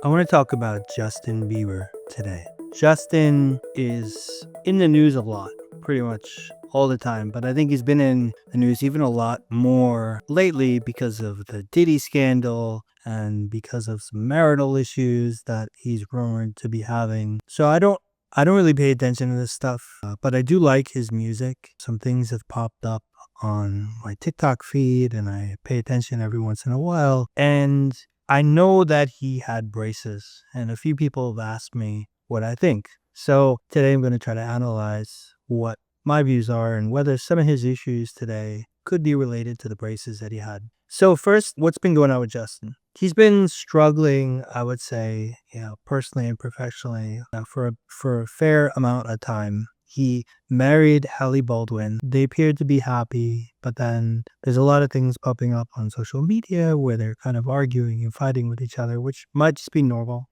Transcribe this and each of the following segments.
I want to talk about Justin Bieber today. Justin is in the news a lot, pretty much all the time, but I think he's been in the news even a lot more lately because of the Diddy scandal and because of some marital issues that he's rumored to be having. So I don't really pay attention to this stuff, but I do like his music. Some things have popped up on my TikTok feed and I pay attention every once in a while. And I know that he had braces, and a few people have asked me what I think. So today I'm going to try to analyze what my views are and whether some of his issues today could be related to the braces that he had. So first, what's been going on with Justin? He's been struggling, I would say, personally and professionally for a fair amount of time. He married Halle Baldwin. They appeared to be happy, but then there's a lot of things popping up on social media where they're kind of arguing and fighting with each other, which might just be normal.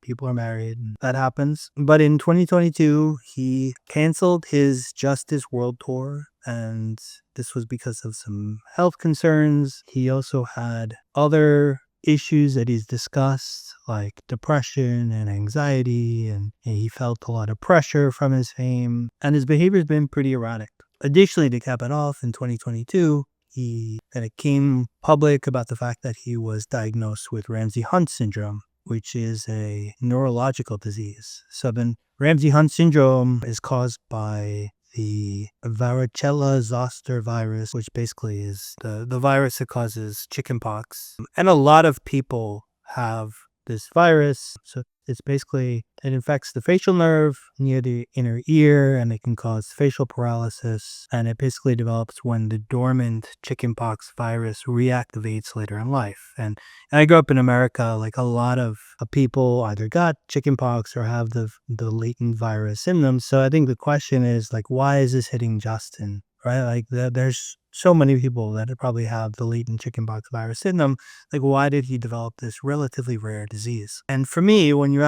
People are married and that happens. But in 2022, he canceled his Justice World Tour, and this was because of some health concerns. He also had other issues that he's discussed, like depression and anxiety, and he felt a lot of pressure from his fame, and his behavior's been pretty erratic. Additionally, to cap it off, in 2022, he kind of came public about the fact that he was diagnosed with Ramsay Hunt Syndrome, which is a neurological disease. So then Ramsay Hunt Syndrome is caused by the varicella zoster virus, which basically is the virus that causes chickenpox. And a lot of people have this virus. So it's basically, it infects the facial nerve near the inner ear, and it can cause facial paralysis. And it basically develops when the dormant chickenpox virus reactivates later in life. And I grew up in America, like a lot of people either got chickenpox or have the latent virus in them. So I think the question is, like, why is this hitting Justin, right? Like there's so many people that probably have the latent chickenpox virus in them. Like, why did he develop this relatively rare disease? And for me, when you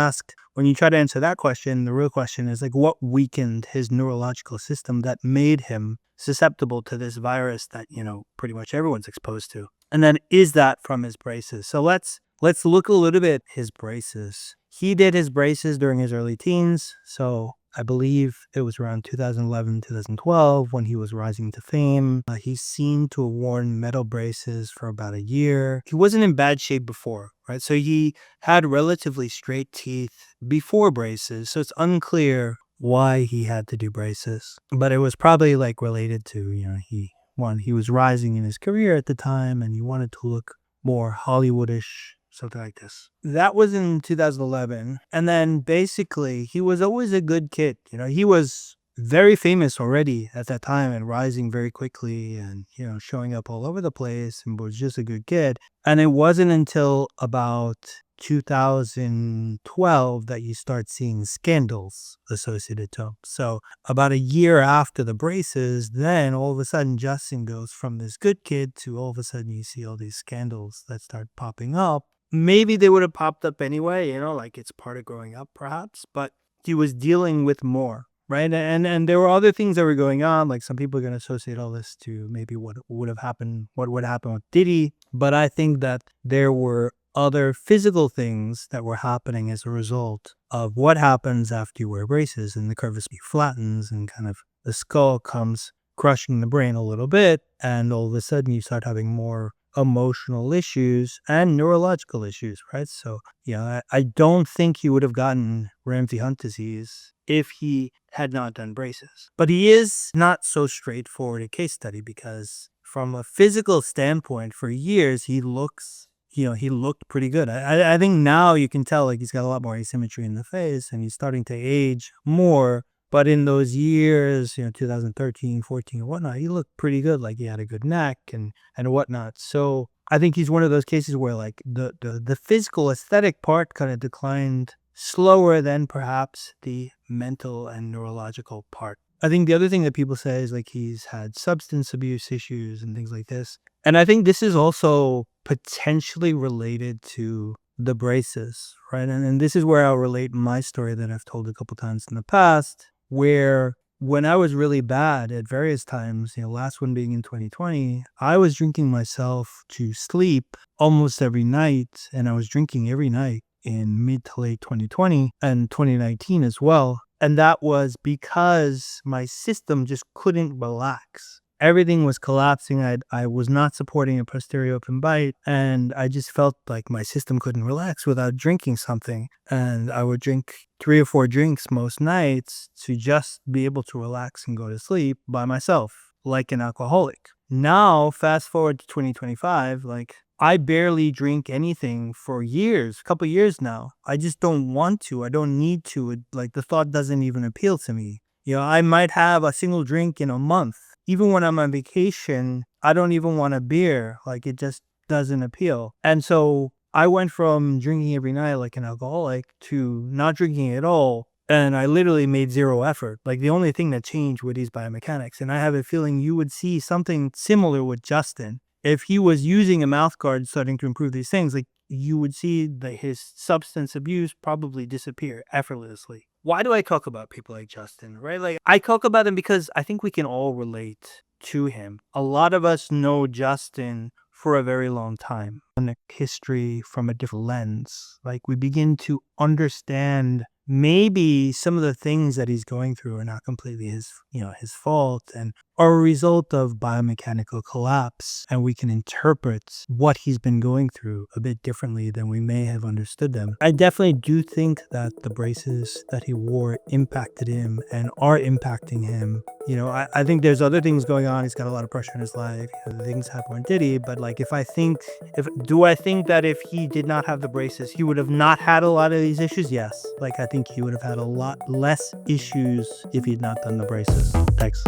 try to answer that question, the real question is, like, what weakened his neurological system that made him susceptible to this virus that, pretty much everyone's exposed to? And then is that from his braces? So let's look a little bit at his braces. He did his braces during his early teens. So I believe it was around 2011, 2012 when he was rising to fame. He seemed to have worn metal braces for about a year. He wasn't in bad shape before, right? So he had relatively straight teeth before braces. So it's unclear why he had to do braces. But it was probably like related to, he was rising in his career at the time and he wanted to look more Hollywoodish, something like this. That was in 2011. And then basically, he was always a good kid. He was very famous already at that time and rising very quickly and, showing up all over the place and was just a good kid. And it wasn't until about 2012 that you start seeing scandals associated to him. So about a year after the braces, then all of a sudden Justin goes from this good kid to all of a sudden you see all these scandals that start popping up. Maybe they would have popped up anyway, like it's part of growing up perhaps, but he was dealing with more, right? And there were other things that were going on, like some people are going to associate all this to maybe what would happen with Diddy, but I think that there were other physical things that were happening as a result of what happens after you wear braces, and the curvature flattens and kind of the skull comes crushing the brain a little bit, and all of a sudden you start having more emotional issues and neurological issues, right? So, I don't think he would have gotten Ramsay Hunt disease if he had not done braces. But he is not so straightforward a case study because from a physical standpoint, for years, he looked pretty good. I think now you can tell, like, he's got a lot more asymmetry in the face and he's starting to age more. But in those years, 2013, 14, and whatnot, he looked pretty good. Like he had a good neck and whatnot. So I think he's one of those cases where like the physical aesthetic part kind of declined slower than perhaps the mental and neurological part. I think the other thing that people say is like he's had substance abuse issues and things like this. And I think this is also potentially related to the braces, right? And this is where I'll relate my story that I've told a couple times in the past, where when I was really bad at various times, last one being in 2020, I was drinking myself to sleep almost every night, and I was drinking every night. in mid to late 2020 and 2019 as well. And that was because my system just couldn't relax. Everything was collapsing. I was not supporting a posterior open bite, and I just felt like my system couldn't relax without drinking something. And I would drink 3 or 4 drinks most nights to just be able to relax and go to sleep by myself, like an alcoholic. Now, fast forward to 2025, like I barely drink anything for years, a couple years now. I just don't want to. I don't need to. Like the thought doesn't even appeal to me. I might have a single drink in a month. Even when I'm on vacation, I don't even want a beer. Like it just doesn't appeal. And so I went from drinking every night like an alcoholic to not drinking at all. And I literally made zero effort. Like the only thing that changed with these biomechanics. And I have a feeling you would see something similar with Justin. If he was using a mouth guard starting to improve these things, like you would see that his substance abuse probably disappear effortlessly. Why do I talk about people like Justin, right? Like I talk about him because I think we can all relate to him. A lot of us know Justin for a very long time. And history from a different lens. Like we begin to understand maybe some of the things that he's going through are not completely his fault and are a result of biomechanical collapse, and we can interpret what he's been going through a bit differently than we may have understood them. I definitely do think that the braces that he wore impacted him and are impacting him. I think there's other things going on. He's got a lot of pressure in his life. Things happen with Diddy, but like do I think that if he did not have the braces, he would have not had a lot of these issues? Yes. Like I think he would have had a lot less issues if he'd not done the braces. Thanks.